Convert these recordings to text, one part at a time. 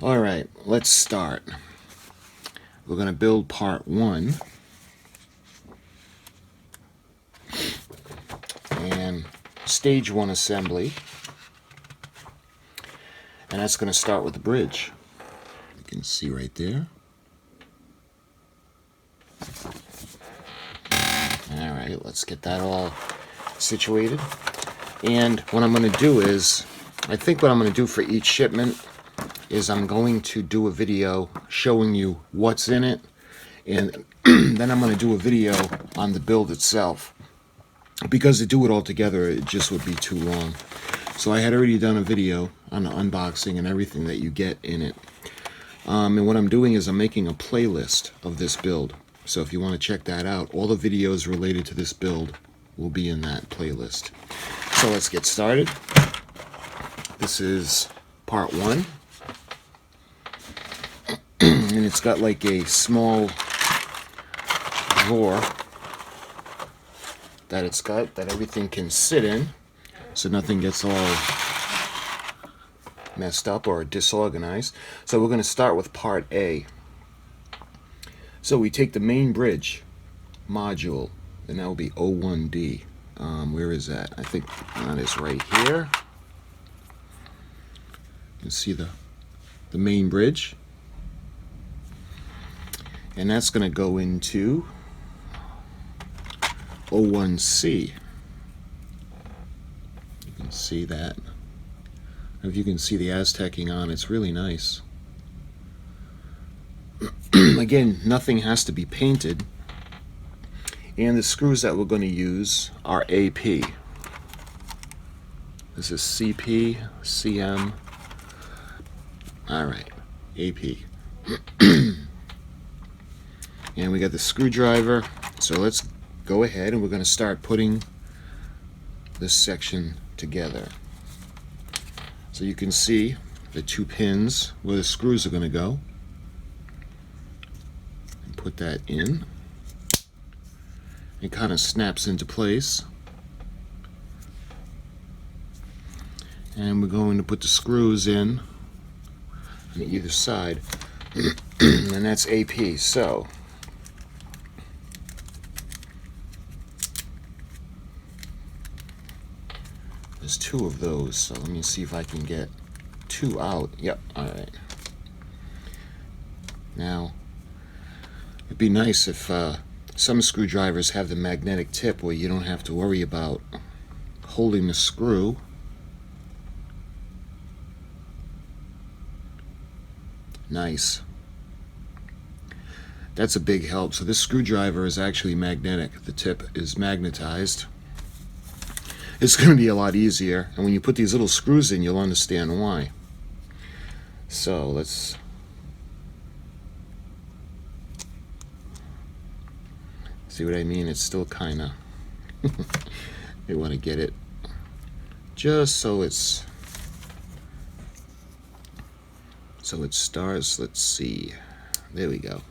Alright, let's start. We're going to build part 1. And stage 1 assembly. And that's going to start with the bridge. You can see right there. Alright, let's get that all situated. And what I'm going to do is, I think what I'm going to do for each shipment is I'm going to do a video showing you what's in it, and then I'm going to do a video on the build itself, because to do it all together it just would be too long. So I had already done a video on the unboxing and everything that you get in it, and what I'm doing is I'm making a playlist of this build. So if you want to check that out, all the videos related to this build will be in that playlist. So let's get started. This is part 1. And it's got like a small drawer that it's got that everything can sit in, so nothing gets all messed up or disorganized. So we're going to start with part A. So we take the main bridge module, and that will be 01D. Where is that? I think that is right here. You can see the main bridge. And that's going to go into 01C. You can see that. If you can see the Aztecing on, it's really nice. Again, nothing has to be painted. And the screws that we're going to use are AP. This is CP, CM. Alright, AP. And we got the screwdriver. So let's go ahead and we're going to start putting this section together. So you can see the 2 pins where the screws are going to go. And put that in. It kind of snaps into place. And we're going to put the screws in on either side. And that's AP. So there's 2 of those, so let me see if I can get 2 out. Yep, alright. Now, it'd be nice if some screwdrivers have the magnetic tip where you don't have to worry about holding the screw. Nice. That's a big help. So this screwdriver is actually magnetic. The tip is magnetized. It's going to be a lot easier, and when you put these little screws in, you'll understand why. So let's see what I mean. It's still kind of you want to get it just so it starts. Let's see, there we go.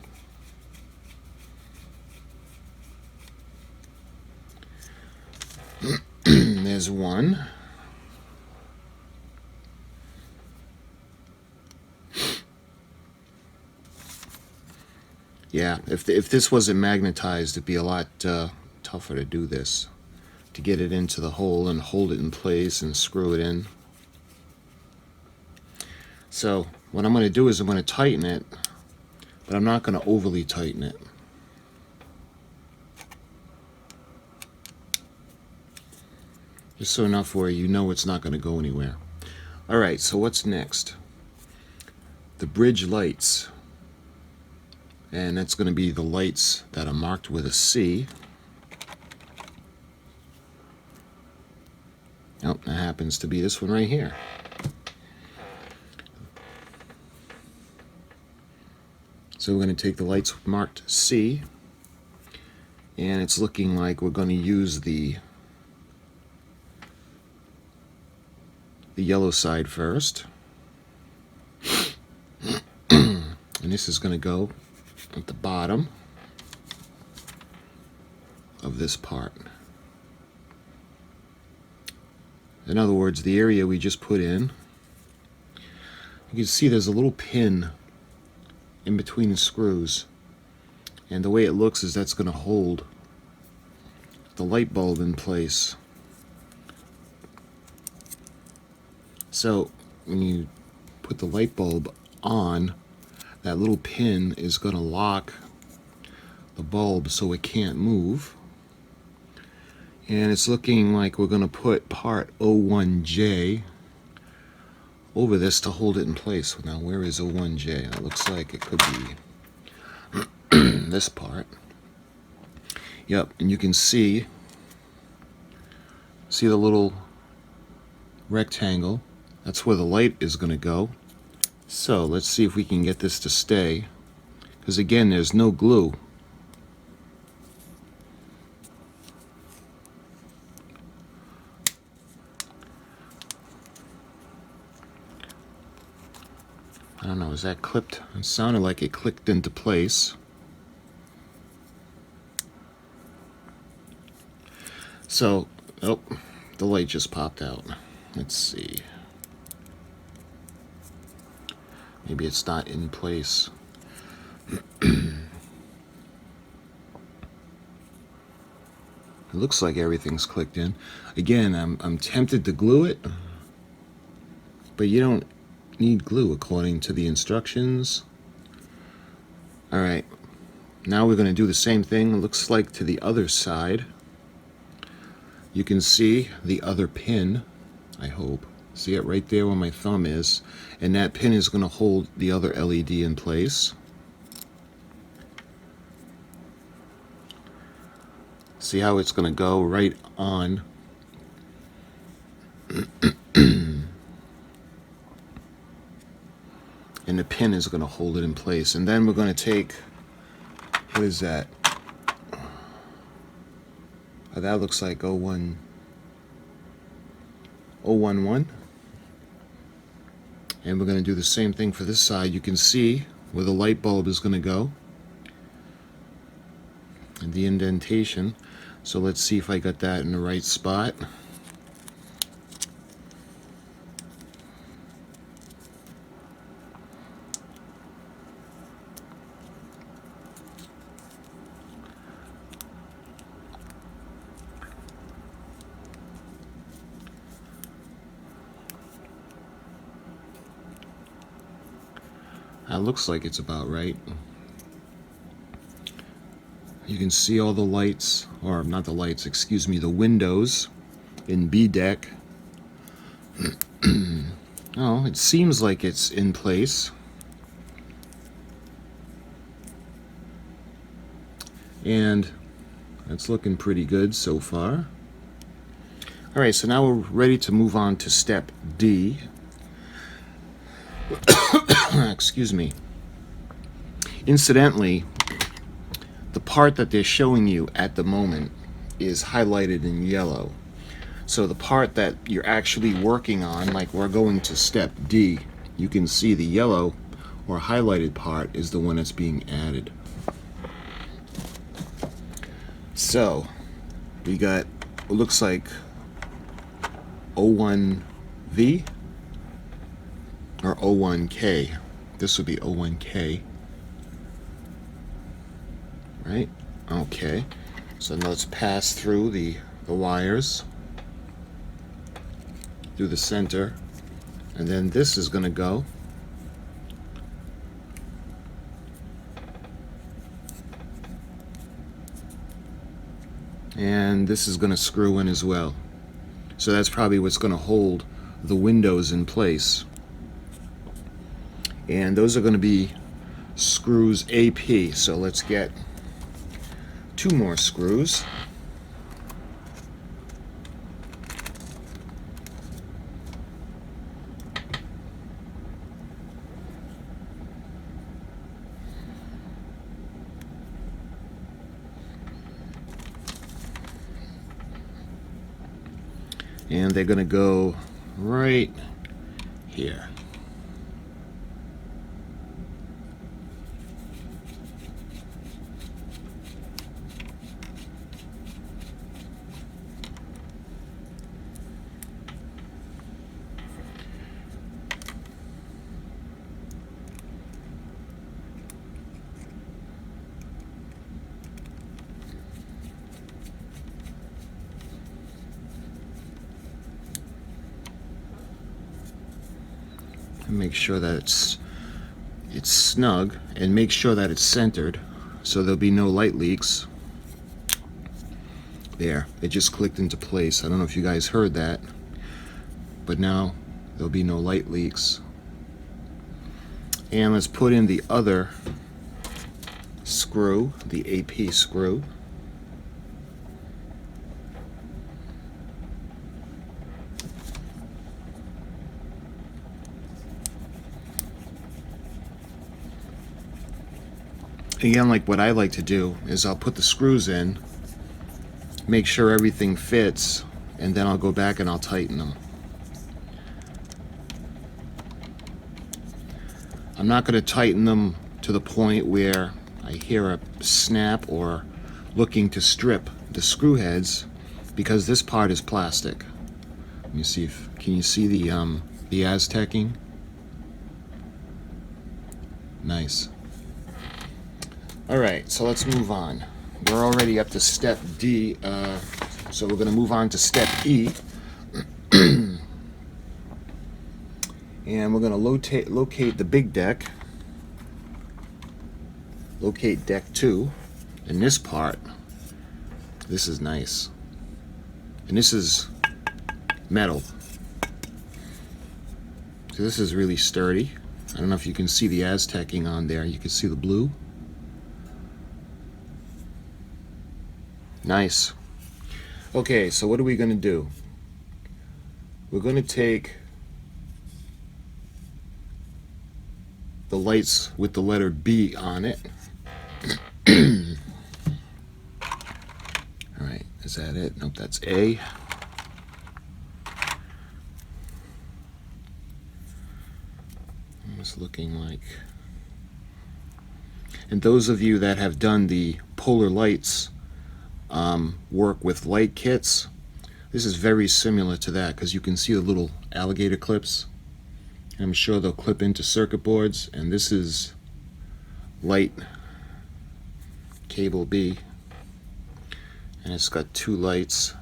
There's 1. Yeah, if this wasn't magnetized, it'd be a lot tougher to do this, to get it into the hole and hold it in place and screw it in. So what I'm going to do is I'm going to tighten it, but I'm not going to overly tighten it. Just so enough where you know it's not going to go anywhere. Alright, so what's next? The bridge lights. And that's going to be the lights that are marked with a C. Oh, that happens to be this one right here. So we're going to take the lights marked C, and it's looking like we're going to use the yellow side first. And this is going to go at the bottom of this part. In other words, the area we just put in, You can see there's a little pin in between the screws, and the way it looks is that's going to hold the light bulb in place. So when you put the light bulb on, that little pin is going to lock the bulb so it can't move. And it's looking like we're going to put part 01J over this to hold it in place. Now, where is 01J? It looks like it could be this part. Yep, and you can see the little rectangle. That's where the light is going to go. So let's see if we can get this to stay, because again, there's no glue. I don't know, is that clipped? It sounded like it clicked into place. So, oh, the light just popped out. Let's see. Maybe it's not in place. It looks like everything's clicked in. Again, I'm tempted to glue it, but you don't need glue according to the instructions. Alright, now we're going to do the same thing. It looks like to the other side. You can see the other pin, I hope. See it right there where my thumb is, and that pin is going to hold the other LED in place. See how it's going to go right on. And the pin is going to hold it in place. And then we're going to take, what is that? Oh, that looks like 011. And we're going to do the same thing for this side. You can see where the light bulb is going to go and the indentation. So let's see if I got that in the right spot. That looks like it's about right. You can see all the lights, or not the lights, excuse me, the windows in B deck. Oh, it seems like it's in place. And it's looking pretty good so far. Alright, so now we're ready to move on to step D. Excuse me. Incidentally, the part that they're showing you at the moment is highlighted in yellow. So the part that you're actually working on, like we're going to step D, you can see the yellow or highlighted part is the one that's being added. So we got what looks like 01V or 01K. This would be 01K. Right? Okay. So now let's pass through the wires through the center, and then this is going to go. And this is going to screw in as well. So that's probably what's going to hold the windows in place. And those are going to be screws AP. So let's get 2 more screws. And they're going to go right here. Make sure that it's snug, and make sure that it's centered so there'll be no light leaks. There, it just clicked into place. I don't know if you guys heard that, but now there'll be no light leaks. And let's put in the other screw, the AP screw. Again, like what I like to do is I'll put the screws in, make sure everything fits, and then I'll go back and I'll tighten them. I'm not going to tighten them to the point where I hear a snap or looking to strip the screw heads, because this part is plastic. Let me see if, can you see the Aztecing? Nice. Alright, so let's move on. We're already up to step D, so we're going to move on to step E. And we're going to locate the big deck, locate deck 2, and this part, this is nice. And this is metal. So this is really sturdy. I don't know if you can see the Aztecing on there. You can see the blue. Nice. Okay, so what are we going to do? We're going to take the lights with the letter B on it. Alright, is that it? Nope, that's A. It's looking like... And those of you that have done the polar lights work with light kits, this is very similar to that, because you can see the little alligator clips. I'm sure they'll clip into circuit boards, and this is light cable B, and it's got two lights,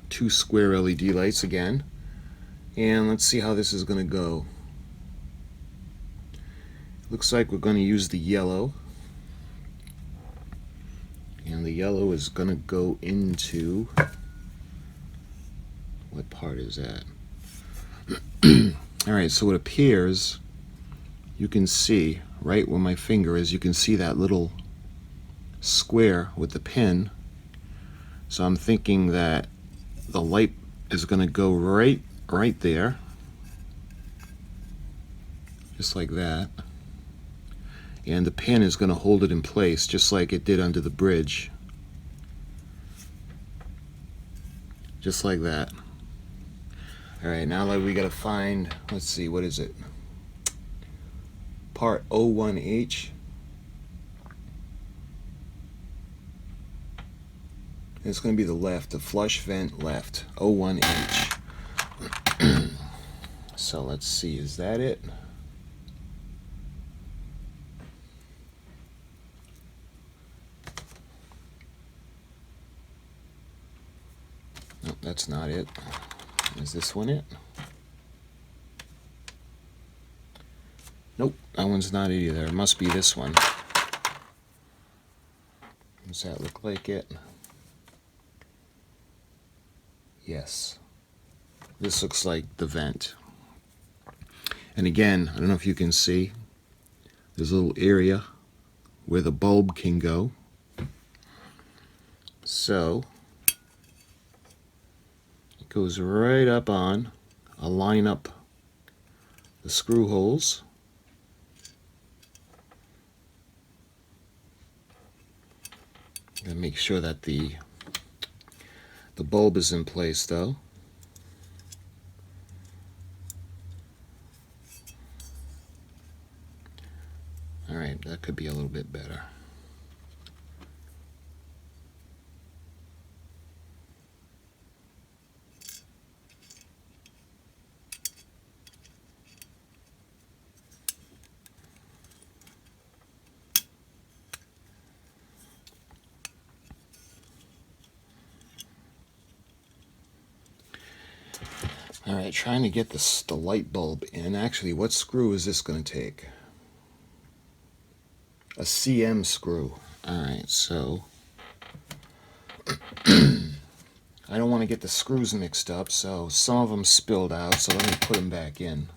two square LED lights again. And let's see how this is going to go. Looks like we're going to use the yellow, and the yellow is going to go into, what part is that? Alright, so it appears, you can see right where my finger is, you can see that little square with the pin. So I'm thinking that the light is going to go right there, just like that. And the pin is going to hold it in place just like it did under the bridge. Just like that. Alright, now like we got to find, let's see, what is it? Part 01H. It's going to be the left, the flush vent left, 01H. So let's see, is that it? Nope, that's not it. Is this one it? Nope, that one's not it either. It must be this one. Does that look like it? Yes. This looks like the vent. And again, I don't know if you can see, there's a little area where the bulb can go. So it goes right up on. I'll line up the screw holes. Gotta make sure that the bulb is in place though. Alright, that could be a little bit better. All right, trying to get the light bulb in. Actually, what screw is this going to take? A CM screw. All right, so I don't want to get the screws mixed up, so some of them spilled out, so let me put them back in.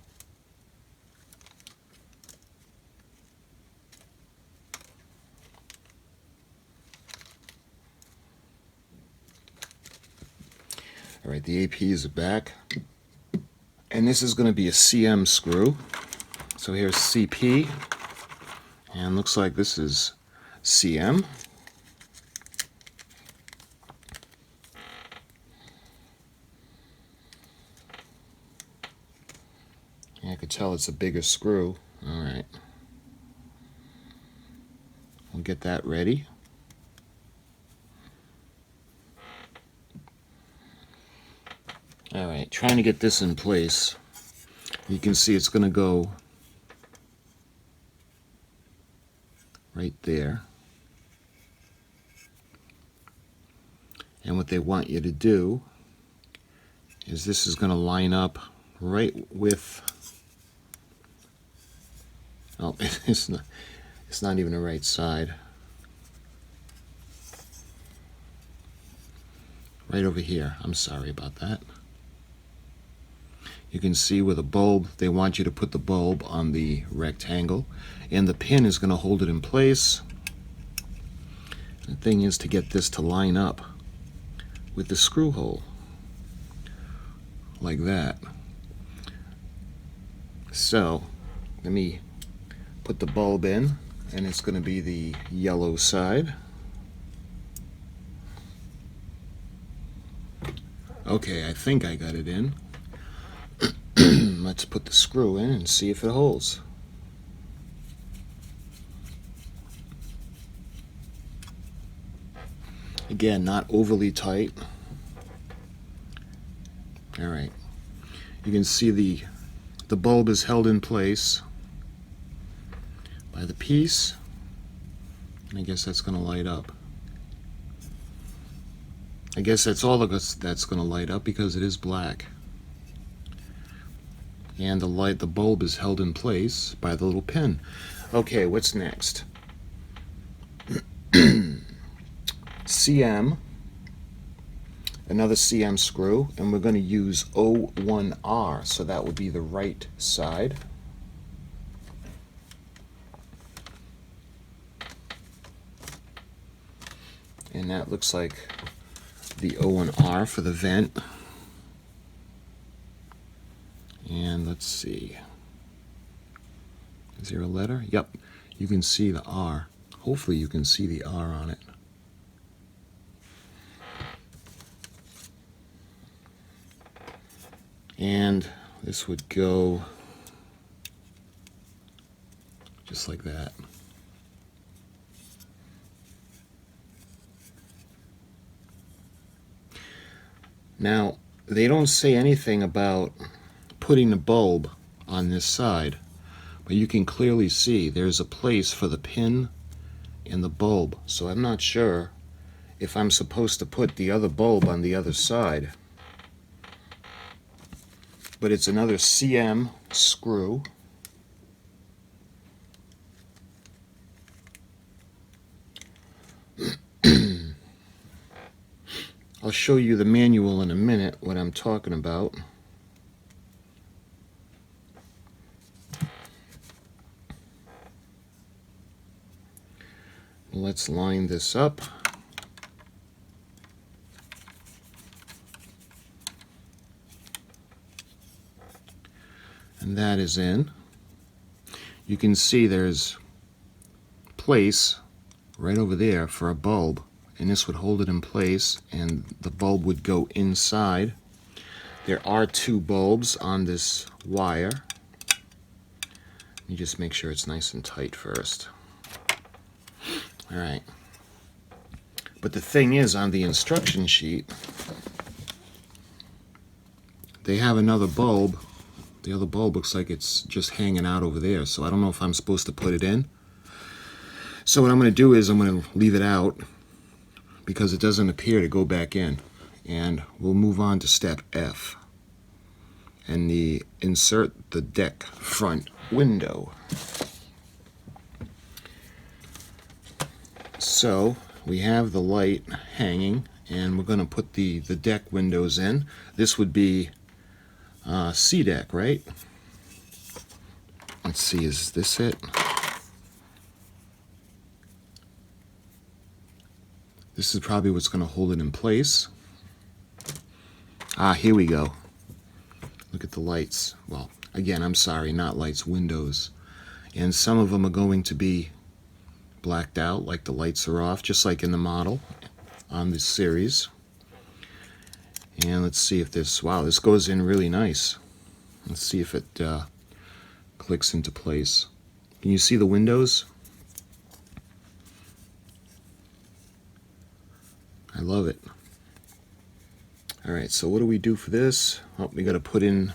All right, the APs are back. And this is going to be a CM screw. So here's CP. And looks like this is CM. And I could tell it's a bigger screw. All right. We'll get that ready. All right, trying to get this in place. You can see it's going to go right there. And what they want you to do is this is going to line up right with, oh, it's not even the right side. Right over here. I'm sorry about that. You can see with a bulb, they want you to put the bulb on the rectangle, and the pin is going to hold it in place. The thing is to get this to line up with the screw hole, like that. So, let me put the bulb in, and it's going to be the yellow side. Okay, I think I got it in. Let's put the screw in and see if it holds. Again, not overly tight. All right. You can see the bulb is held in place by the piece. And I guess that's going to light up. I guess that's all that's going to light up because it is black. And the bulb is held in place by the little pin. Okay, what's next? CM, another CM screw, and we're going to use O1R, so that would be the right side. And that looks like the O1R for the vent. And let's see, is there a letter? Yep, you can see the R. Hopefully you can see the R on it. And this would go just like that. Now, they don't say anything about putting the bulb on this side, but you can clearly see there's a place for the pin and the bulb, so I'm not sure if I'm supposed to put the other bulb on the other side. But it's another CM screw. I'll show you the manual in a minute, what I'm talking about. Let's line this up. And that is in. You can see there's place right over there for a bulb, and this would hold it in place, and the bulb would go inside. There are two bulbs on this wire. You just make sure it's nice and tight first. All right. But the thing is, on the instruction sheet, they have another bulb. The other bulb looks like it's just hanging out over there, so I don't know if I'm supposed to put it in. So what I'm going to do is I'm going to leave it out because it doesn't appear to go back in. And we'll move on to step F. and insert the deck front window. So we have the light hanging, and we're going to put the deck windows in. This would be C deck, right? Let's see, is this it? This is probably what's going to hold it in place. Ah, here we go. Look at the lights. Well, again, I'm sorry, not lights, windows. And some of them are going to be blacked out, like the lights are off, just like in the model on this series. And let's see if this, wow, this goes in really nice. Let's see if it clicks into place. Can you see the windows? I love it. Alright, so what do we do for this? Oh, we got to put in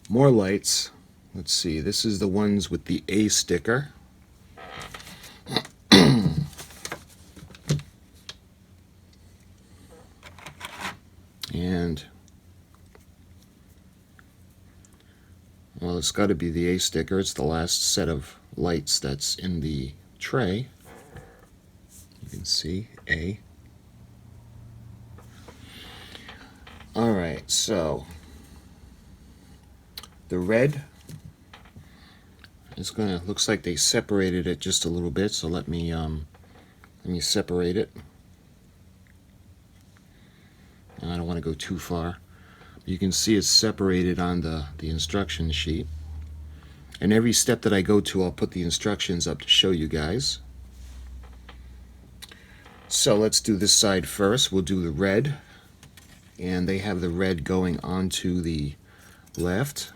more lights. Let's see, this is the ones with the A sticker. And, well, it's got to be the A sticker. It's the last set of lights that's in the tray. You can see A. Alright, so the red is gonna, looks like they separated it just a little bit, so let me separate it. I don't want to go too far. You can see it's separated on the instruction sheet. And every step that I go to, I'll put the instructions up to show you guys. So let's do this side first. We'll do the red. And they have the red going onto the left.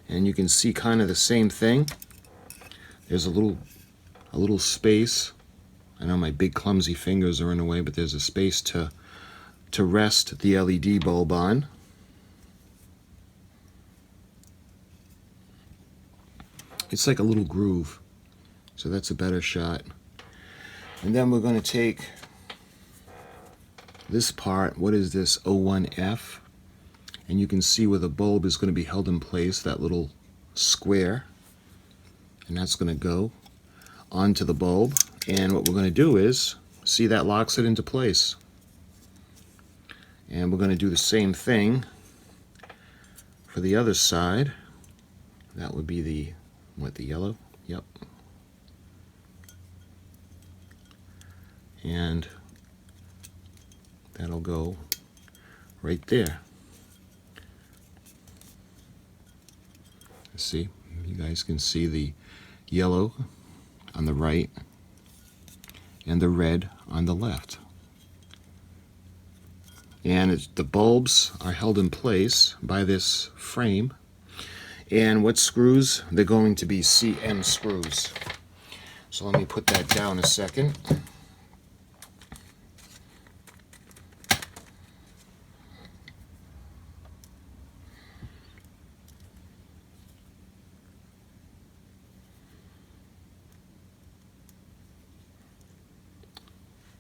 And you can see kind of the same thing. There's a little space. I know my big clumsy fingers are in the way, but there's a space to rest the LED bulb on. It's like a little groove, so that's a better shot. And then we're going to take this part, what is this, 01F, and you can see where the bulb is going to be held in place, that little square, and that's going to go onto the bulb. And what we're going to do is, see, that locks it into place. And we're going to do the same thing for the other side. That would be the, what, the yellow? Yep. And that'll go right there. See, you guys can see the yellow on the right and the red on the left. And the bulbs are held in place by this frame. And what screws? They're going to be CM screws. So let me put that down a second.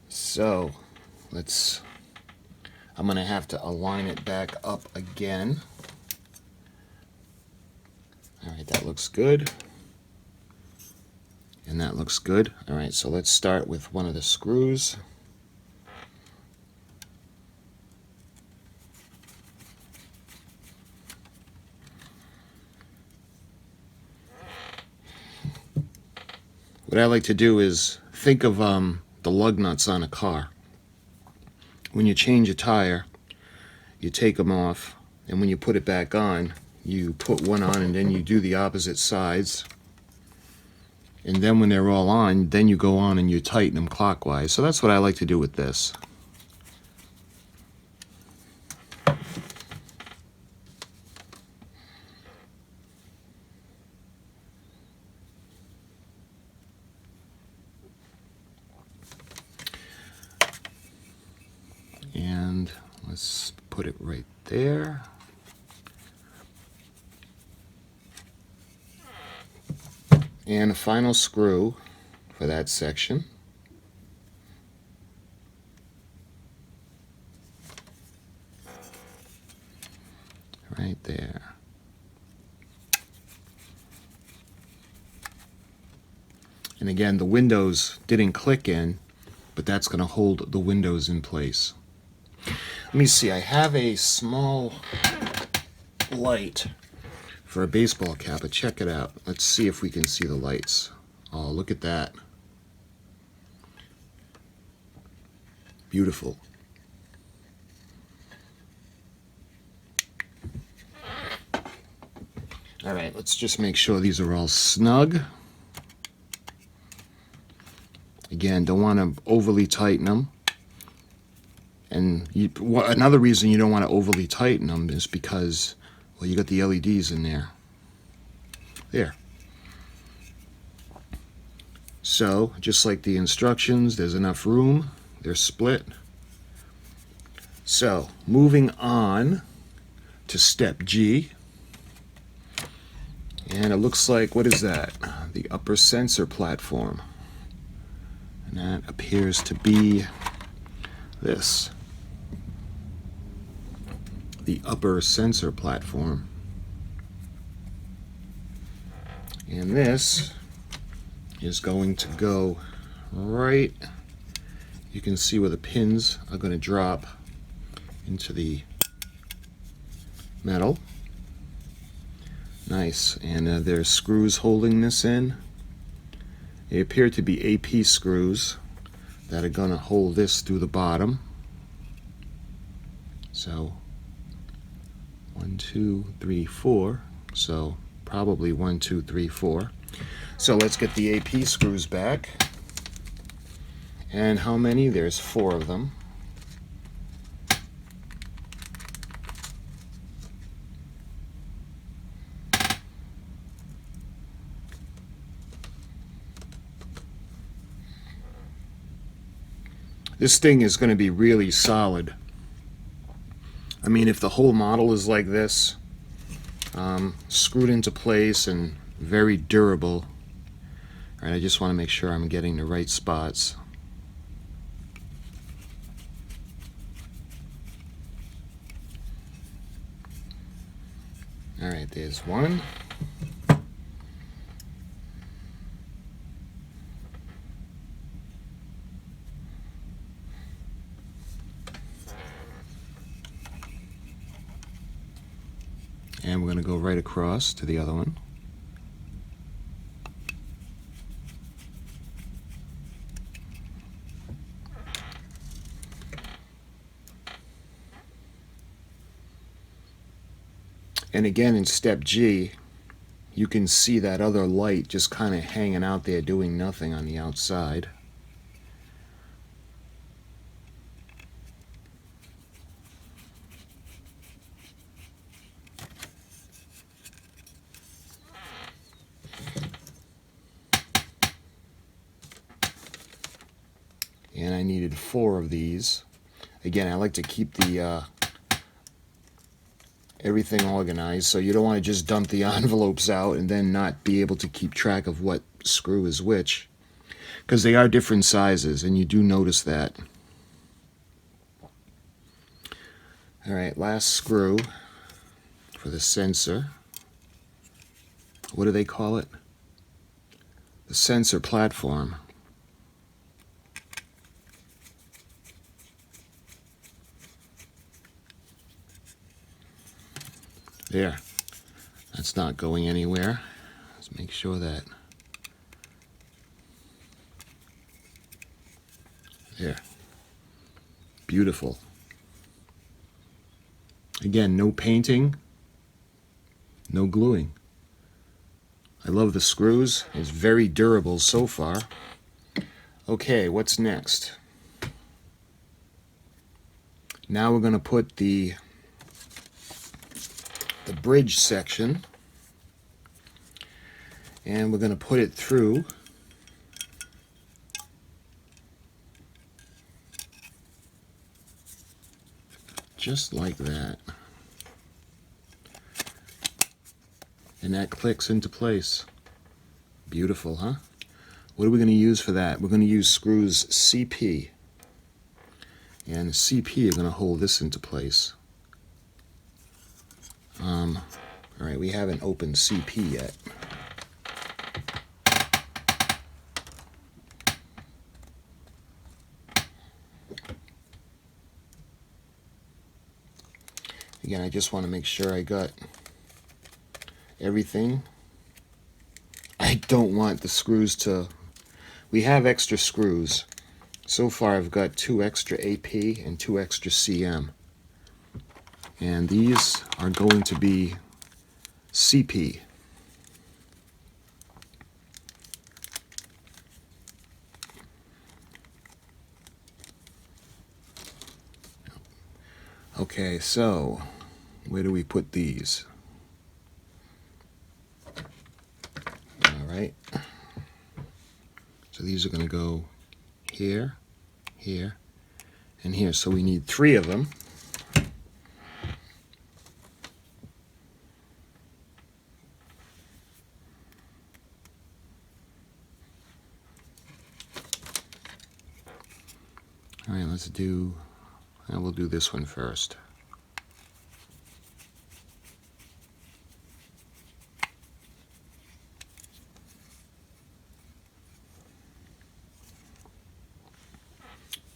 So I'm going to have to align it back up again. Alright, that looks good. And that looks good. Alright, so let's start with one of the screws. What I like to do is think of the lug nuts on a car. When you change a tire, you take them off, and when you put it back on, you put one on and then you do the opposite sides. And then when they're all on, then you go on and you tighten them clockwise. So that's what I like to do with this. And let's put it right there. And a final screw for that section. right there. And again, the windows didn't click in, but that's going to hold the windows in place. Let me see, I have a small light for a baseball cap, but check it out. Let's see if we can see the lights. Oh, look at that. Beautiful. All right, let's just make sure these are all snug. Again, don't want to overly tighten them. And another reason you don't want to overly tighten them is because, well, you got the LEDs in there. There. So, just like the instructions, there's enough room. They're split. So, moving on to step G. And it looks like, what is that? The upper sensor platform. And that appears to be this. The upper sensor platform. And this is going to go right, you can see where the pins are going to drop into the metal. Nice. And there's screws holding this in. They appear to be AP screws that are going to hold this through the bottom. So 1, 2, 3, 4. So probably 1, 2, 3, 4. So let's get the AP screws back. And how many? There's 4 of them. This thing is going to be really solid. I mean, if the whole model is like this, screwed into place and very durable. All right, I just want to make sure I'm getting the right spots. All right, there's one. And we're going to go right across to the other one. And again, in step G, you can see that other light just kind of hanging out there doing nothing on the outside. And I needed 4 of these. Again, I like to keep the everything organized, so you don't want to just dump the envelopes out and then not be able to keep track of what screw is which, because they are different sizes, and you do notice that. All right, last screw for the sensor. What do they call it? The sensor platform. There. That's not going anywhere. Let's make sure that. There. Beautiful. Again, no painting, no gluing. I love the screws. It's very durable so far. Okay, what's next? Now we're going to put the bridge section, and we're going to put it through just like that, and that clicks into place. Beautiful, huh? What are we going to use for that? We're going to use screws CP, and CP are going to hold this into place. All right, we haven't opened CP yet. Again, I just want to make sure I got everything. I don't want the screws to... We have extra screws. So far I've got 2 extra AP and 2 extra CM. And these are going to be CP. Okay, so where do we put these? All right. So these are going to go here, here, and here. So we need 3 of them. All right, let's do, we'll do this one first.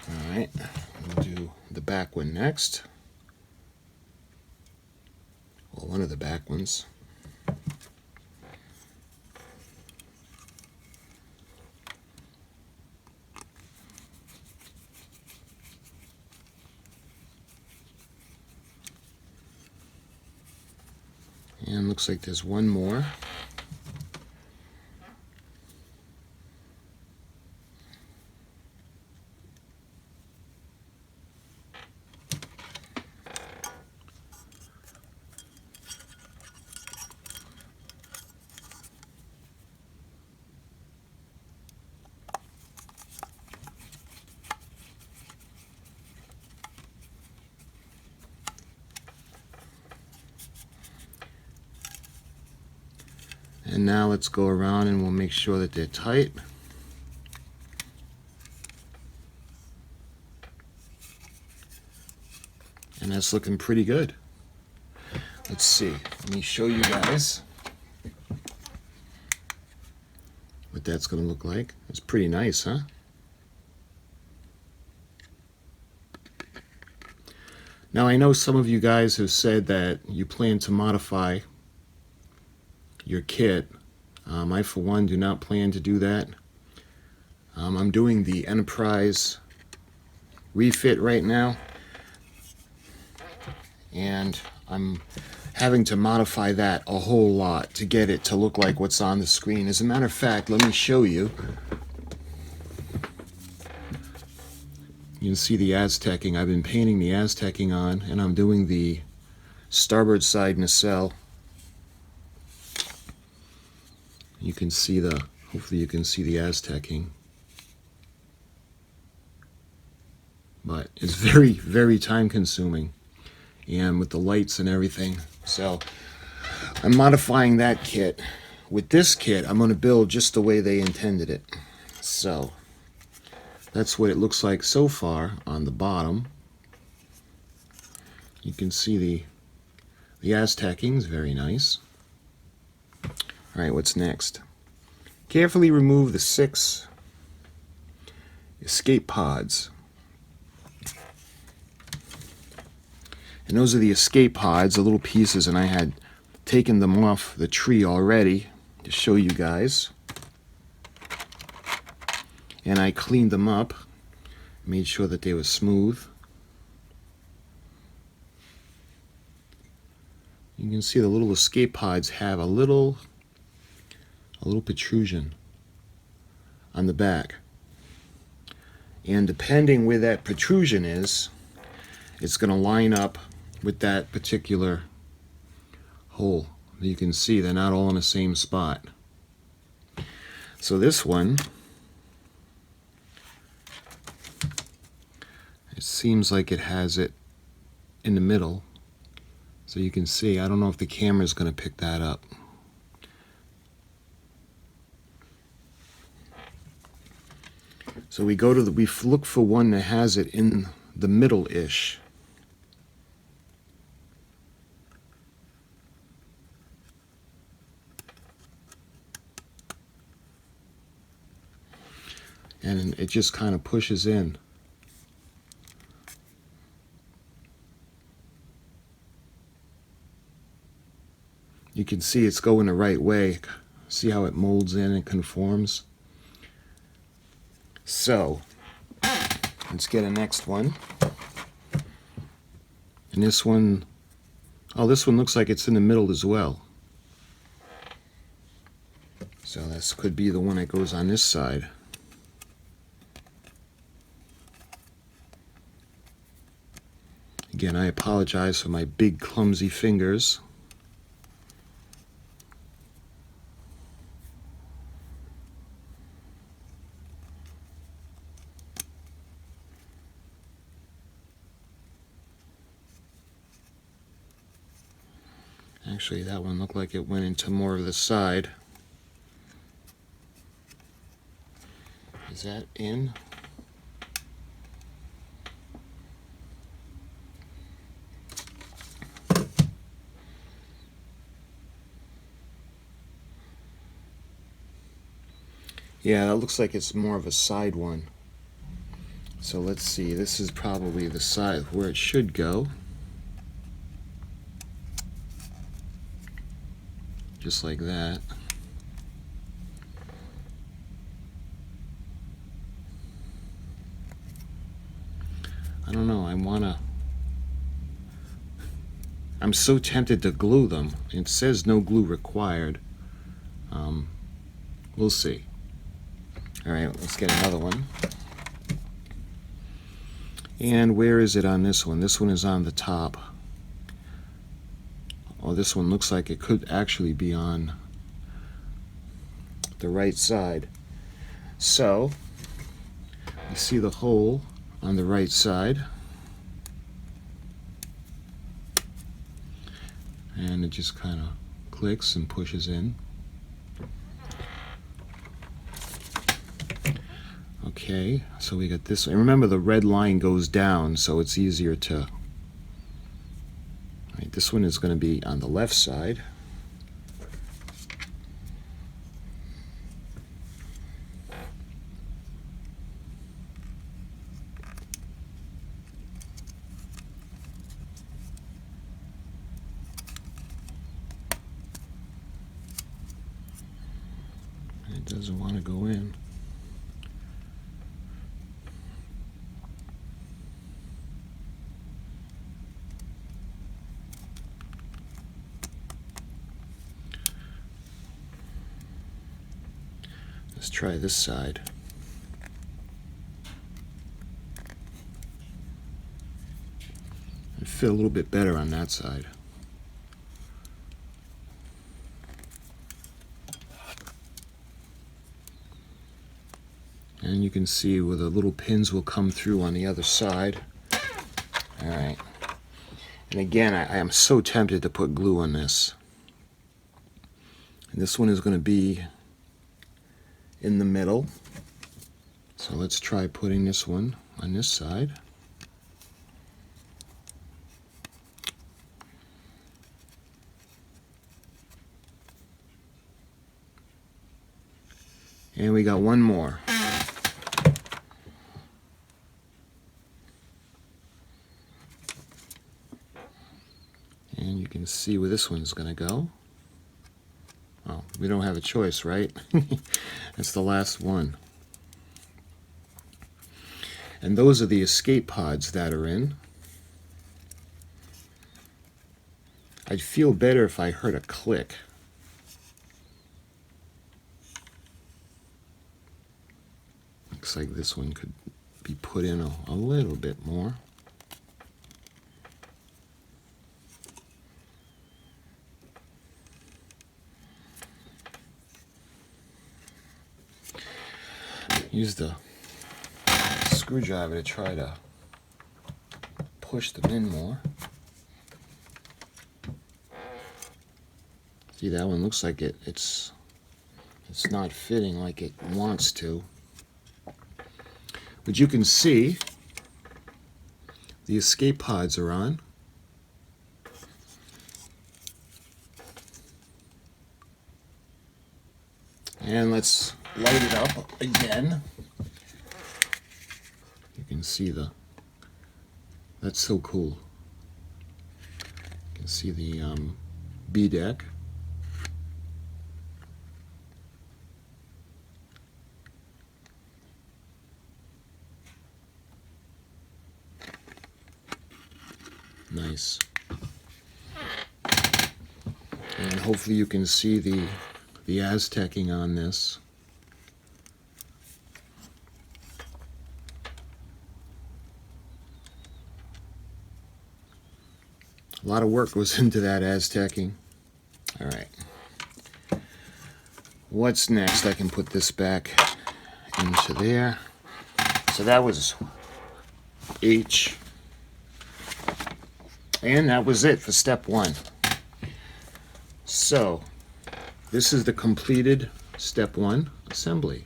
All right, we'll do the back one next. Well, one of the back ones. And looks like there's one more. And now let's go around and we'll make sure that they're tight. And that's looking pretty good. Let's see. Let me show you guys what that's going to look like. It's pretty nice, huh? Now I know some of you guys have said that you plan to modify your kit. I, for one, do not plan to do that. I'm doing the Enterprise refit right now, and I'm having to modify that a whole lot to get it to look like what's on the screen. As a matter of fact, let me show you. You can see the Aztecing. I've been painting the Aztecing on, and I'm doing the starboard side nacelle. You can see the, hopefully you can see the Aztecing. But it's very, very time consuming. And with the lights and everything. So I'm modifying that kit. With this kit, I'm going to build just the way they intended it. So that's what it looks like so far on the bottom. You can see the Aztecing is very nice. All right, what's next? Carefully remove the 6 escape pods. And those are the escape pods, the little pieces, and I had taken them off the tree already to show you guys. And I cleaned them up, made sure that they were smooth. You can see the little escape pods have a little protrusion on the back. And depending where that protrusion is, it's going to line up with that particular hole. You can see they're not all in the same spot. So this one, it seems like it has it in the middle. So you can see, I don't know if the camera is going to pick that up. So we go to we look for one that has it in the middle-ish. and it just kind of pushes in. You can see it's going the right way. See how it molds in and conforms? So, let's get a next one. And this one, oh, this one looks like it's in the middle as well. So this could be the one that goes on this side. Again, I apologize for my big clumsy fingers. Actually, that one looked like it went into more of the side. Is that in? Yeah, that looks like it's more of a side one. So let's see, this is probably the side where it should go. Just like that. I don't know, I'm so tempted to glue them. It says no glue required. We'll see. Alright, let's get another one. And where is it on this one? This one is on the top. Oh, this one looks like it could actually be on the right side. So, you see the hole on the right side. And it just kind of clicks and pushes in. Okay, so we got this. And remember, the red line goes down, so it's easier to... All right, this one is going to be on the left side. It doesn't want to go in. Let's try this side. It fit a little bit better on that side. And you can see where the little pins will come through on the other side. Alright. And again, I am so tempted to put glue on this. And this one is going to be in the middle. So let's try putting this one on this side. And we got one more. And you can see where this one's going to go. Oh, we don't have a choice, right? That's the last one. And those are the escape pods that are in. I'd feel better if I heard a click. Looks like this one could be put in a little bit more. Use the screwdriver to try to push them in more. See, that one looks like it's not fitting like it wants to. But you can see the escape pods are on. And let's light it up again. see that's so cool. You can see the B deck. Nice. And hopefully you can see the Aztecing on this. A lot of work goes into that Aztecing. All right. What's next? I can put this back into there. So that was H. And that was it for step 1. So this is the completed step 1 assembly.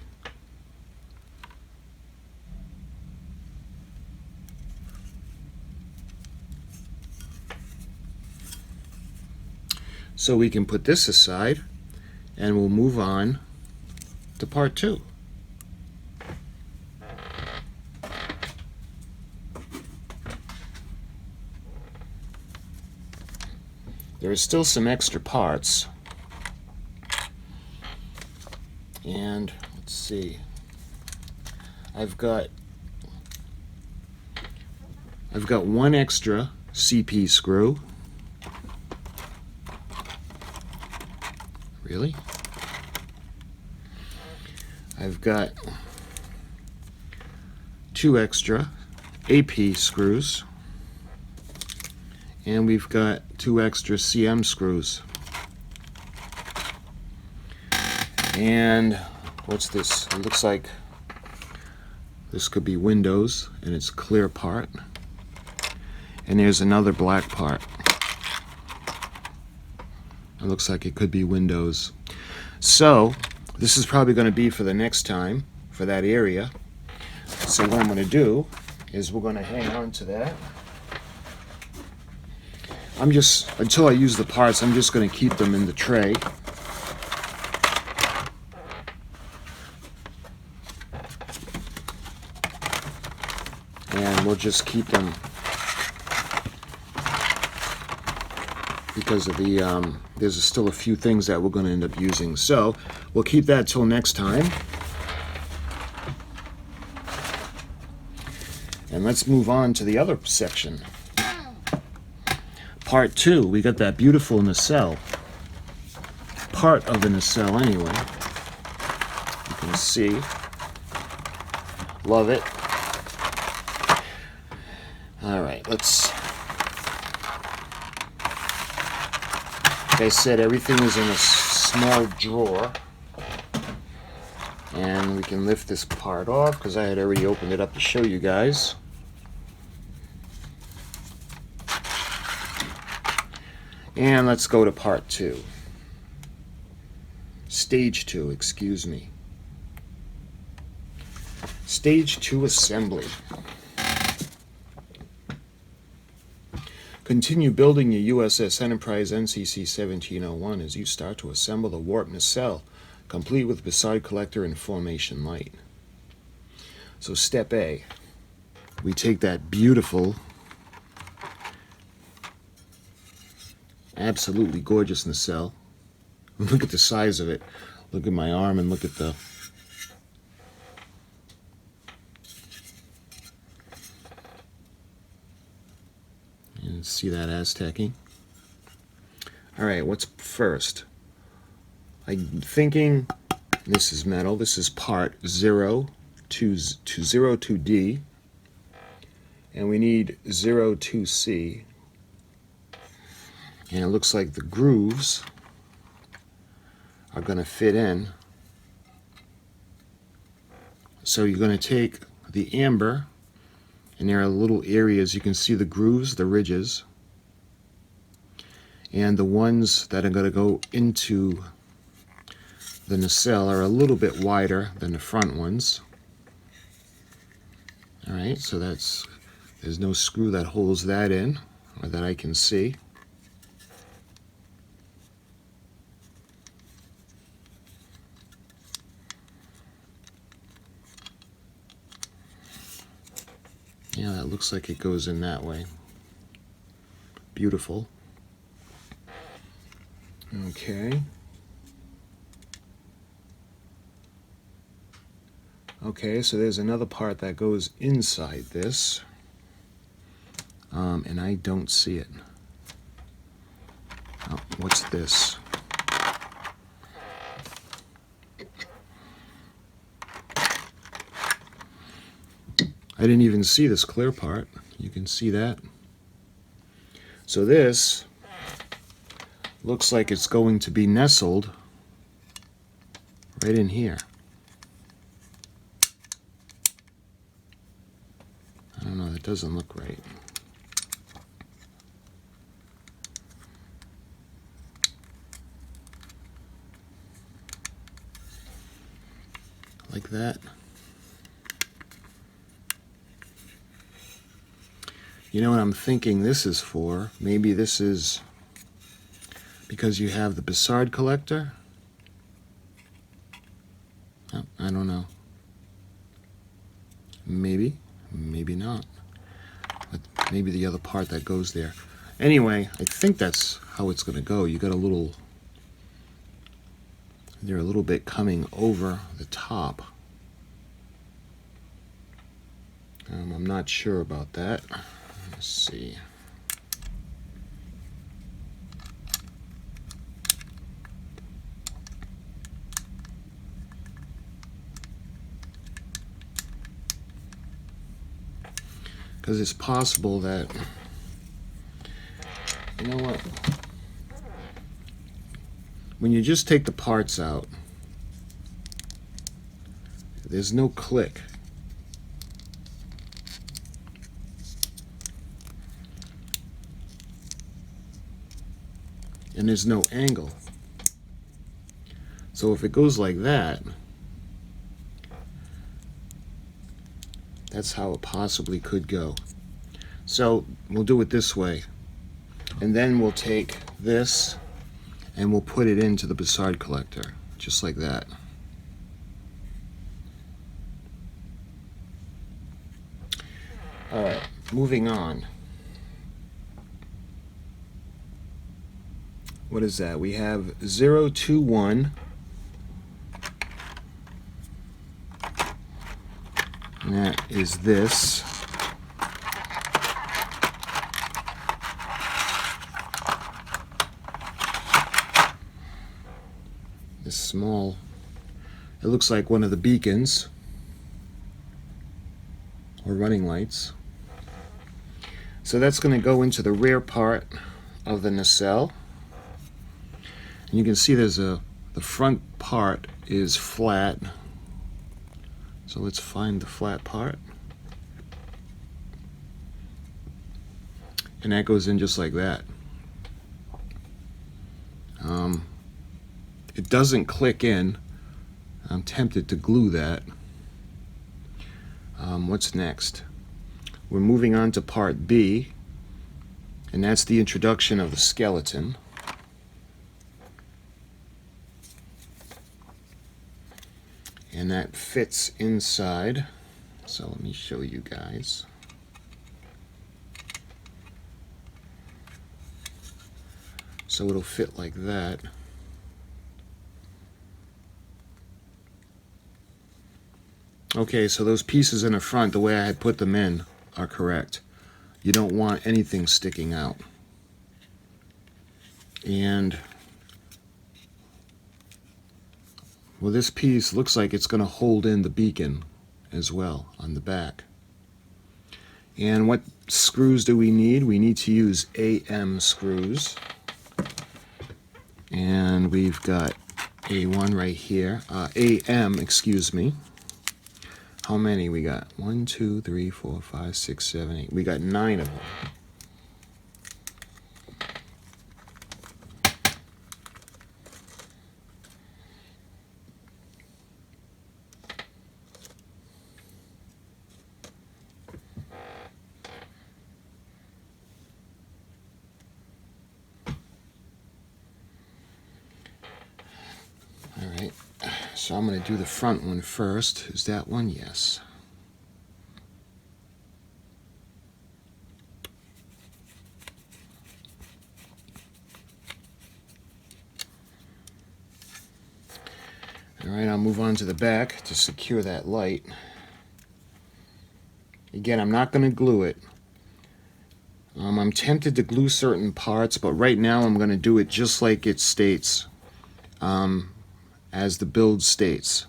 So we can put this aside and we'll move on to part 2. There are still some extra parts, and let's see, I've got one extra CP screw. Really? I've got 2 extra AP screws. And we've got 2 extra CM screws. And what's this? It looks like this could be windows, and it's clear part. And there's another black part. It looks like it could be windows. So this is probably going to be for the next time for that area. So what I'm going to do is we're going to hang on to that. Until I use the parts, I'm just going to keep them in the tray. And we'll just keep them because of the, there's still a few things that we're going to end up using. So we'll keep that till next time. And let's move on to the other section. Part 2, we got that beautiful nacelle. Part of the nacelle anyway. You can see. Love it. Alright, let's... Like I said, everything is in a small drawer. And we can lift this part off because I had already opened it up to show you guys. And let's go to part 2. Stage 2, excuse me. Stage 2 assembly. Continue building your USS Enterprise NCC-1701 as you start to assemble the warp nacelle, complete with beside collector and formation light. So step A, we take that beautiful, absolutely gorgeous nacelle. Look at the size of it. Look at my arm and look at the... And see that Aztecing? Alright, what's first? I'm thinking this is metal. This is part 0202D. And we need 02C. And it looks like the grooves are going to fit in. So you're going to take the amber, and there are little areas. You can see the grooves, the ridges, and the ones that are going to go into the nacelle are a little bit wider than the front ones. Alright, so there's no screw that holds that in, or that I can see. Yeah, that looks like it goes in that way. Beautiful. Okay. Okay, so there's another part that goes inside this, and I don't see it. Oh, what's this? I didn't even see this clear part. You can see that. So this looks like it's going to be nestled right in here. I don't know, that doesn't look right. Like that. You know what I'm thinking this is for? Maybe this is because you have the Bussard collector? Oh, I don't know. Maybe, maybe not. But maybe the other part that goes there. Anyway, I think that's how it's going to go. You got a little, they're a little bit coming over the top. I'm not sure about that. Let's see. Because it's possible that, you know what, when you just take the parts out, there's no click. And there's no angle. So if it goes like that, that's how it possibly could go. So we'll do it this way. And then we'll take this and we'll put it into the Bussard collector, just like that. All right, moving on. What is that? We have 021. And that is this. This small, it looks like one of the beacons or running lights. So that's going to go into the rear part of the nacelle. And you can see there's the front part is flat. So let's find the flat part. And that goes in just like that. It doesn't click in. I'm tempted to glue that. What's next? We're moving on to part B, and that's the introduction of the skeleton. And that fits inside. So let me show you guys. So it'll fit like that. Okay, so those pieces in the front, the way I had put them in, are correct. You don't want anything sticking out. And well, this piece looks like it's going to hold in the beacon as well on the back. And what screws do we need? We need to use AM screws. And we've got A1 right here. AM, excuse me. How many we got? 1, 2, 3, 4, 5, 6, 7, 8. We got 9 of them. All right. So I'm going to do the front one first. Is that one? Yes. Alright, I'll move on to the back to secure that light. Again, I'm not going to glue it. I'm tempted to glue certain parts, but right now I'm going to do it just like it states, as the build states.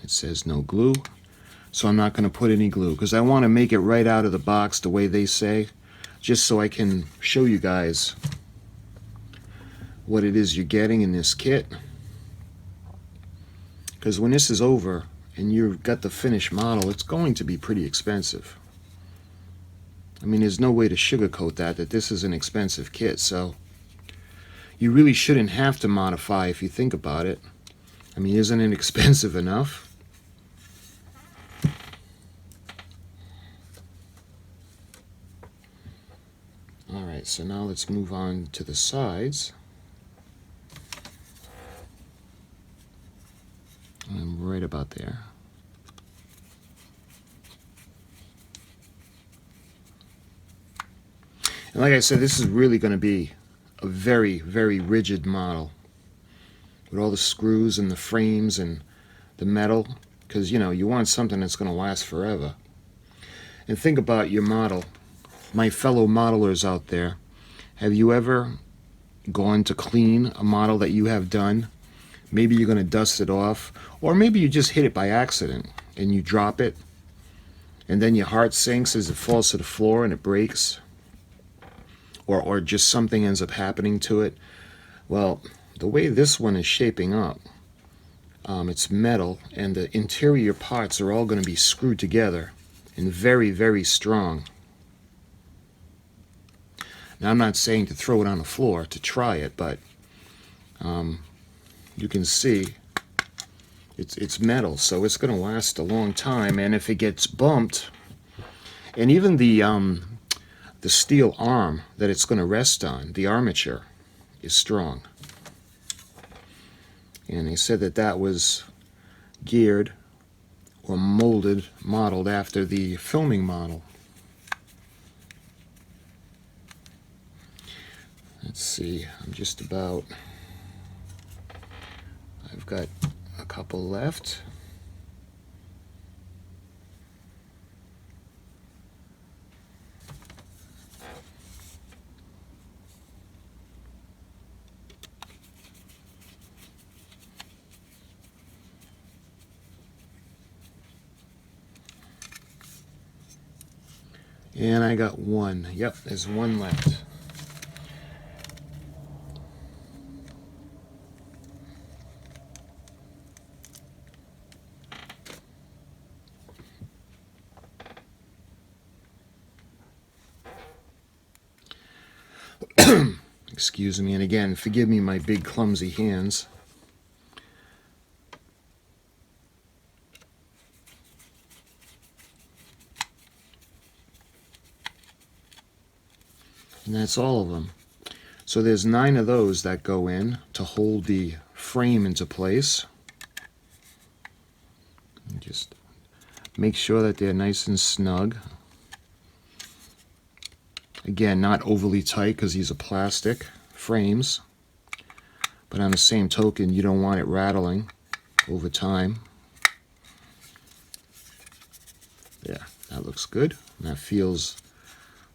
It says no glue, so I'm not going to put any glue because I want to make it right out of the box the way they say, just so I can show you guys what it is you're getting in this kit. Because when this is over and you've got the finished model, it's going to be pretty expensive. I mean, there's no way to sugarcoat that this is an expensive kit, so you really shouldn't have to modify if you think about it. I mean, isn't it expensive enough? Alright, so now let's move on to the sides. I'm right about there. And like I said, this is really going to be a very, very rigid model with all the screws and the frames and the metal, because you know, you want something that's going to last forever. And think about your model. My fellow modelers out there, have you ever gone to clean a model that you have done? Maybe you're going to dust it off, or maybe you just hit it by accident and you drop it, and then your heart sinks as it falls to the floor and it breaks, or just something ends up happening to it. Well, the way this one is shaping up, it's metal, and the interior parts are all going to be screwed together and very, very strong. Now, I'm not saying to throw it on the floor to try it, but you can see it's metal, so it's going to last a long time. And if it gets bumped, and even the steel arm that it's going to rest on, the armature, is strong. And they said that that was geared or modeled after the filming model. Let's see, I've got a couple left. And I got one. Yep, there's one left. Excuse me, and again, forgive me my big clumsy hands. And that's all of them. So there's 9 of those that go in to hold the frame into place. And just make sure that they're nice and snug. Again, not overly tight because these are plastic frames. But on the same token, you don't want it rattling over time. Yeah, that looks good. And that feels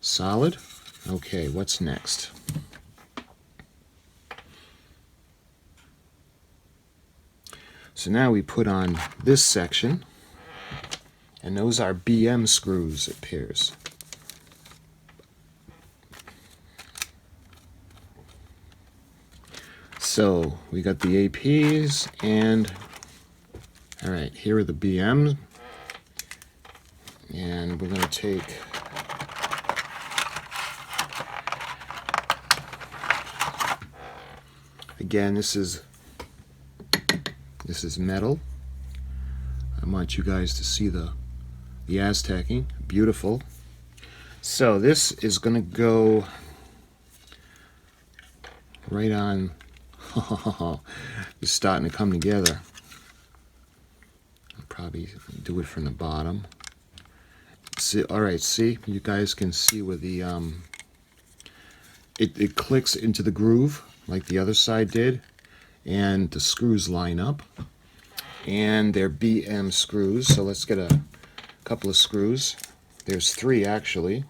solid. Okay, what's next? So now we put on this section, and those are BM screws, it appears. So we got the APs, and all right, here are the BMs, and we're going to take again, this is metal. I want you guys to see the Aztecing. Beautiful. So this is going to go right on. It's starting to come together. I'll probably do it from the bottom. See, all right, see, you guys can see where the it clicks into the groove like the other side did, and the screws line up. and they're BM screws. So let's get a couple of screws. There's 3 actually.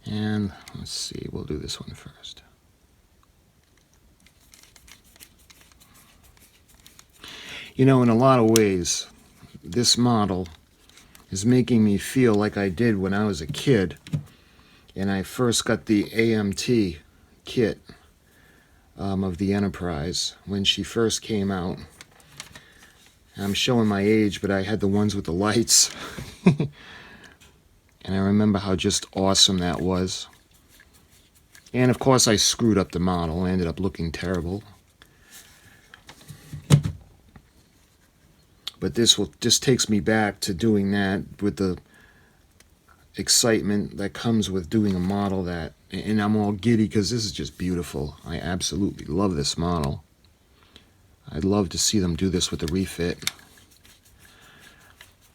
And let's see, we'll do this one first. You know, in a lot of ways, this model is making me feel like I did when I was a kid and I first got the AMT kit of the Enterprise when she first came out. I'm showing my age, but I had the ones with the lights. And I remember how just awesome that was. And of course I screwed up the model. I ended up looking terrible. But this just takes me back to doing that with the excitement that comes with doing a model that, and I'm all giddy because this is just beautiful. I absolutely love this model. I'd love to see them do this with the refit.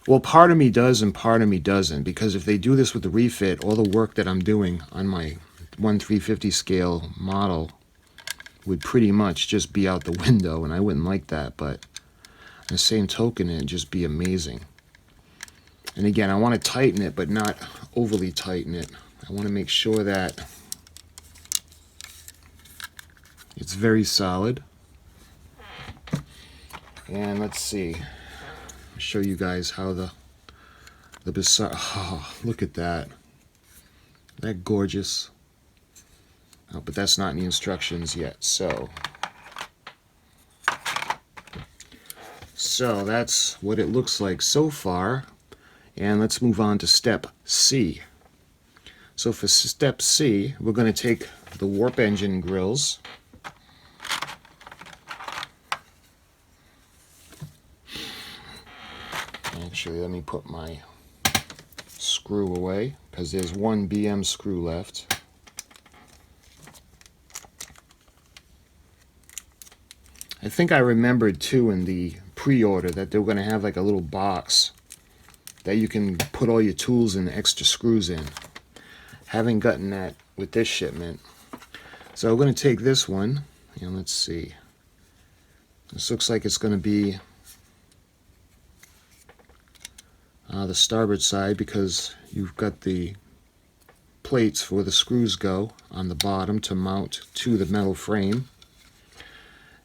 Well, part of me does and part of me doesn't, because if they do this with the refit, all the work that I'm doing on my 1/350 scale model would pretty much just be out the window, and I wouldn't like that. But on the same token, it'd just be amazing. And again, I want to tighten it, but not overly tighten it. I want to make sure that it's very solid. And let's see. Show you guys how the bizarre. Oh, look at that. Isn't that gorgeous? Oh, but that's not in the instructions yet. So that's what it looks like so far. And let's move on to step C. So for step C, we're going to take the warp engine grills. Actually, let me put my screw away because there's 1 BM screw left. I think I remembered too in the pre-order that they were going to have like a little box that you can put all your tools and extra screws in. Haven't gotten that with this shipment. So I'm going to take this one and let's see. This looks like it's going to be the starboard side because you've got the plates for where the screws go on the bottom to mount to the metal frame.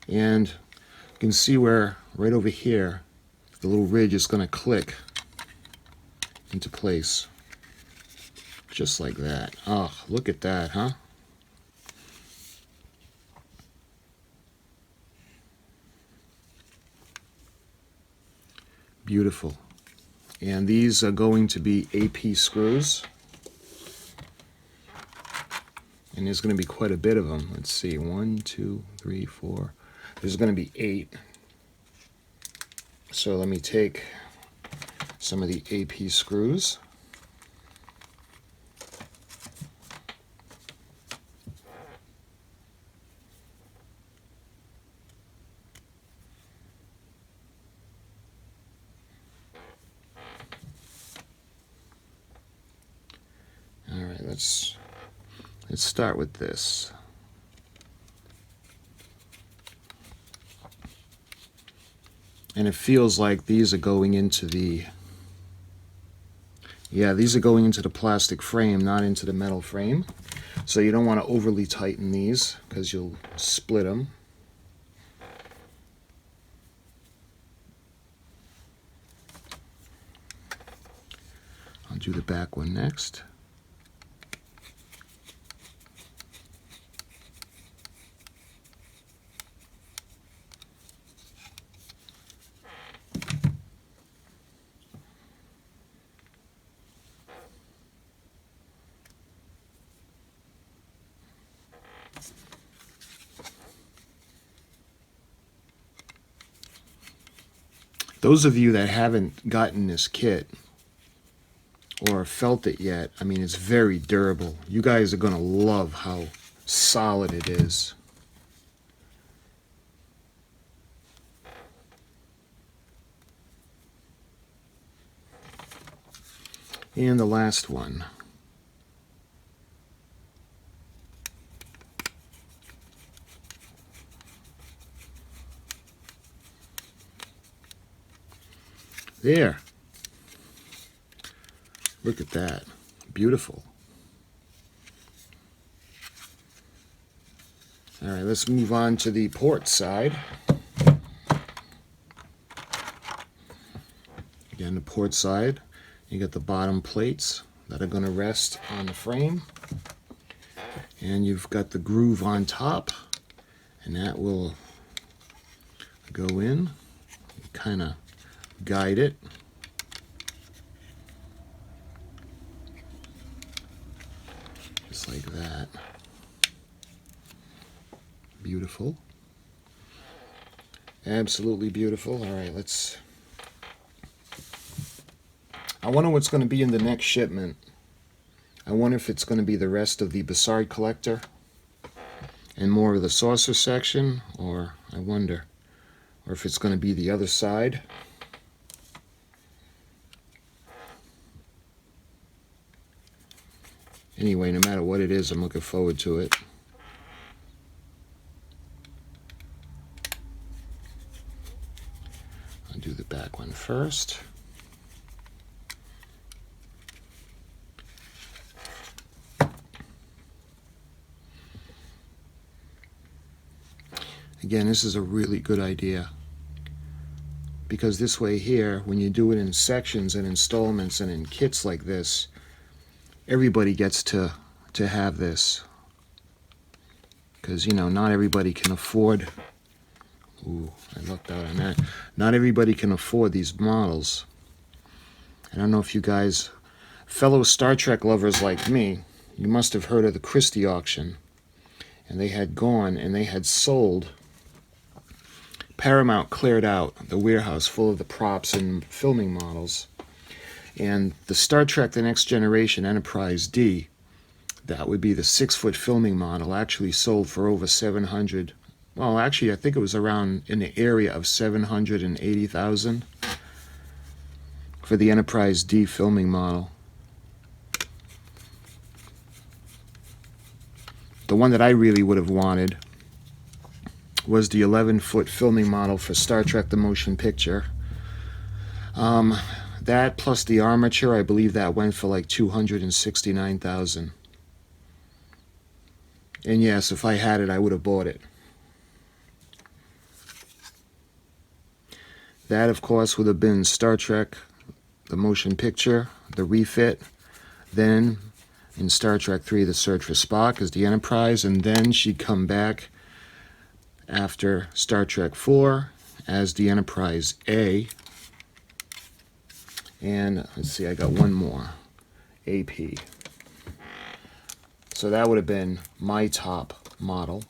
And you can see where right over here the little ridge is going to click into place just like that. Oh, look at that, huh? Beautiful. And these are going to be AP screws. And there's going to be quite a bit of them. Let's see, 1, 2, 3, 4. There's going to be 8. So let me take some of the AP screws. All right, let's start with this. And it feels like these are going into the, yeah, these are going into the plastic frame, not into the metal frame. So you don't want to overly tighten these because you'll split them. I'll do the back one next. Those of you that haven't gotten this kit or felt it yet, I mean, it's very durable. You guys are going to love how solid it is. And the last one. There. Look at that. Beautiful. All right, let's move on to the port side. Again, the port side, you got the bottom plates that are going to rest on the frame. And you've got the groove on top, and that will go in. Kind of guide it. Just like that. Beautiful. Absolutely beautiful. All right, I wonder what's going to be in the next shipment. I wonder if it's going to be the rest of the Bussard collector and more of the saucer section, or or if it's going to be the other side. Anyway, no matter what it is, I'm looking forward to it. I'll do the back one first. Again, this is a really good idea, because this way here, when you do it in sections and installments and in kits like this, everybody gets to have this, because, you know, not everybody can afford, ooh, I lucked out on that, not everybody can afford these models. I don't know if you guys, fellow Star Trek lovers like me, you must have heard of the Christie auction, and they had gone and they had sold, Paramount cleared out the warehouse full of the props and filming models, and the Star Trek The Next Generation Enterprise D, that would be the 6-foot filming model, actually sold for over 700. Well, actually, I think it was around in the area of 780,000 for the Enterprise D filming model. The one that I really would have wanted was the 11-foot filming model for Star Trek The Motion Picture. That plus the armature, I believe that went for like 269,000. And yes, if I had it, I would have bought it. That, of course, would have been Star Trek The Motion Picture, the refit. Then, in Star Trek 3, The Search for Spock as the Enterprise. And then she'd come back after Star Trek 4 as the Enterprise A. And let's see, I got one more, AP. So that would have been my top model.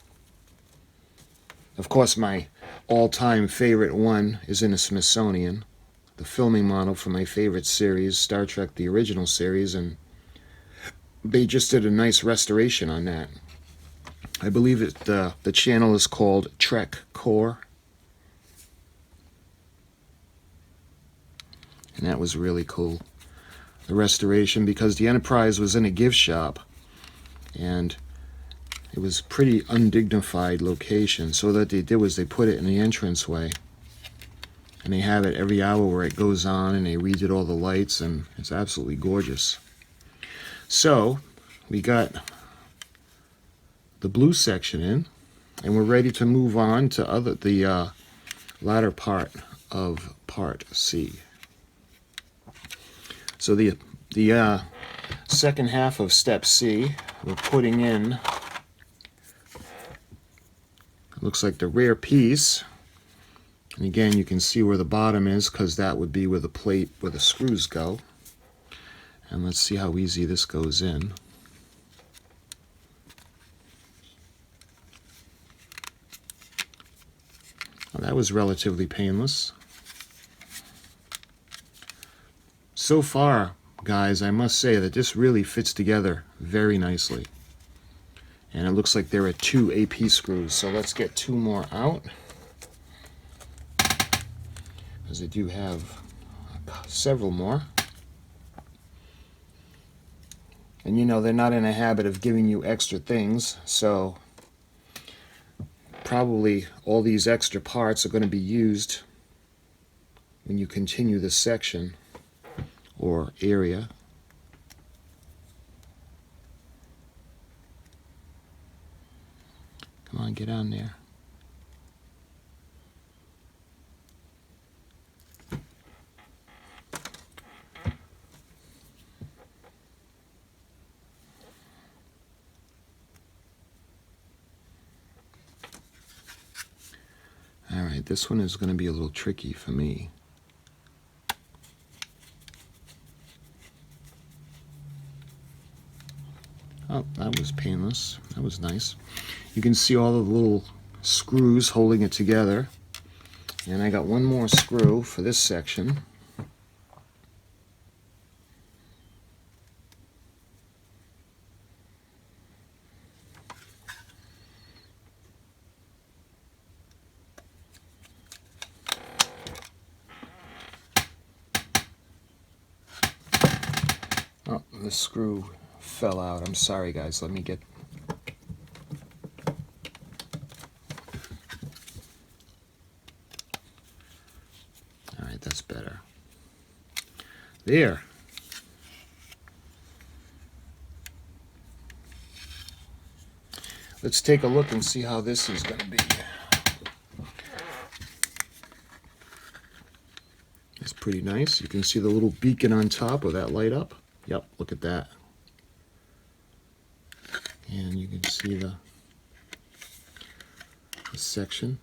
Of course, my all-time favorite one is in the Smithsonian, the filming model for my favorite series, Star Trek the Original Series, and they just did a nice restoration on that. I believe the channel is called Trek Core. And that was really cool, the restoration, because the Enterprise was in a gift shop, and it was a pretty undignified location. So what they did was they put it in the entranceway, and they have it every hour where it goes on, and they redid all the lights, and it's absolutely gorgeous. So we got the blue section in, and we're ready to move on to the latter part of Part C. So the second half of Step C, we're putting in, it looks like the rear piece. And again, you can see where the bottom is, because that would be where the plate, where the screws go. And let's see how easy this goes in. Well, that was relatively painless. So far, guys, I must say that this really fits together very nicely. And it looks like there are 2 AP screws, so let's get 2 more out, because I do have several more. And you know, they're not in a habit of giving you extra things, so probably all these extra parts are going to be used when you continue this section or area. Come on, get on there. Alright, this one is going to be a little tricky for me. Oh, that was painless. That was nice. You can see all the little screws holding it together. And I got one more screw for this section. Oh, the screw fell out. I'm sorry, guys. Let me get... Alright, that's better. There. Let's take a look and see how this is going to be. It's pretty nice. You can see the little beacon on top of that light up. Yep, look at that. And you can see the section.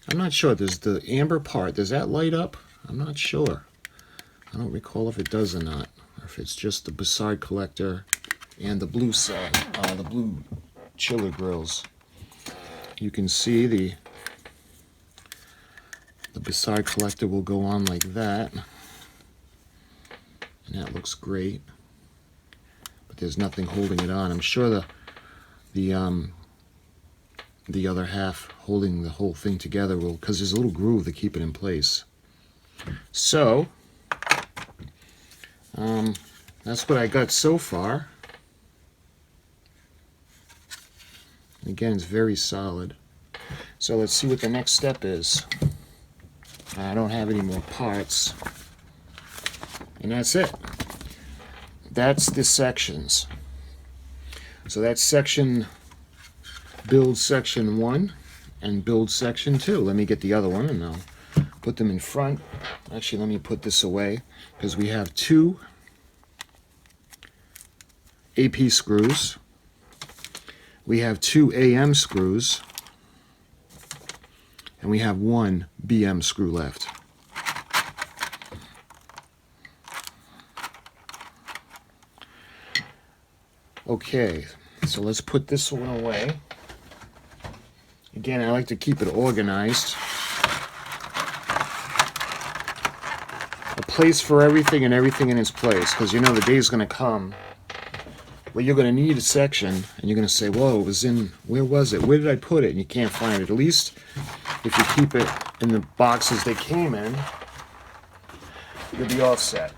I'm not sure. Does the amber part, does that light up? I'm not sure. I don't recall if it does or not, or if it's just the Bussard collector and the blue side, the blue chiller grills. You can see the Bussard collector will go on like that, and that looks great. But there's nothing holding it on. I'm sure the other half holding the whole thing together will, because there's a little groove to keep it in place. So that's what I got so far. Again, it's very solid. So let's see what the next step is. I don't have any more parts. And that's it. That's the sections. So that's build section 1 and build section 2. Let me get the other one and I'll put them in front. Actually, let me put this away because we have 2 AP screws. We have 2 AM screws. And we have 1 BM screw left. Okay, so let's put this one away. Again, I like to keep it organized. A place for everything and everything in its place, because you know the day's going to come where you're going to need a section and you're going to say, whoa, it was in, where was it? Where did I put it? And you can't find it. At least if you keep it in the boxes they came in, you'll be all set.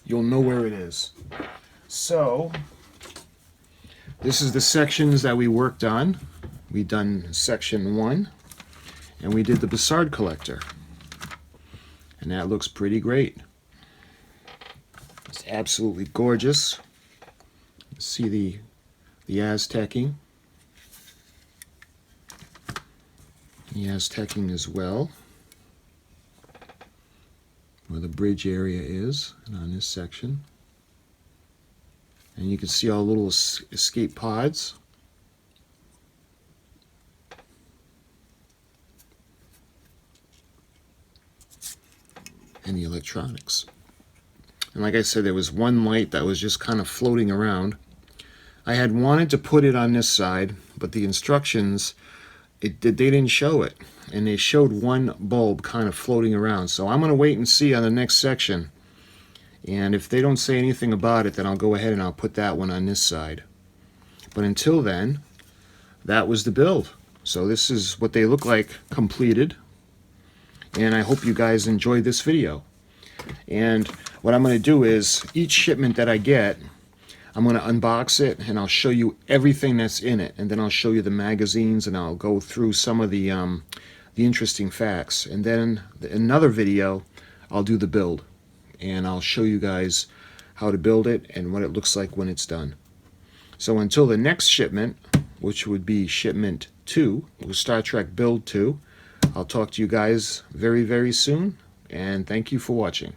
You'll know where it is. So, this is the sections that we worked on. We done section 1, and we did the Bussard collector. And that looks pretty great. It's absolutely gorgeous. See the Aztecing. The Aztecing as well, where the bridge area is, and on this section. And you can see all the little escape pods. And the electronics. And like I said, there was one light that was just kind of floating around. I had wanted to put it on this side, but the instructions, they didn't show it. And they showed one bulb kind of floating around. So I'm going to wait and see on the next section. And if they don't say anything about it, then I'll go ahead and I'll put that one on this side. But until then, that was the build. So this is what they look like completed. And I hope you guys enjoyed this video. And what I'm going to do is each shipment that I get, I'm going to unbox it and I'll show you everything that's in it, and then I'll show you the magazines and I'll go through some of the interesting facts. And then in another video, I'll do the build and I'll show you guys how to build it and what it looks like when it's done. So until the next shipment, which would be shipment 2, with Star Trek Build 2, I'll talk to you guys very, very soon, and thank you for watching.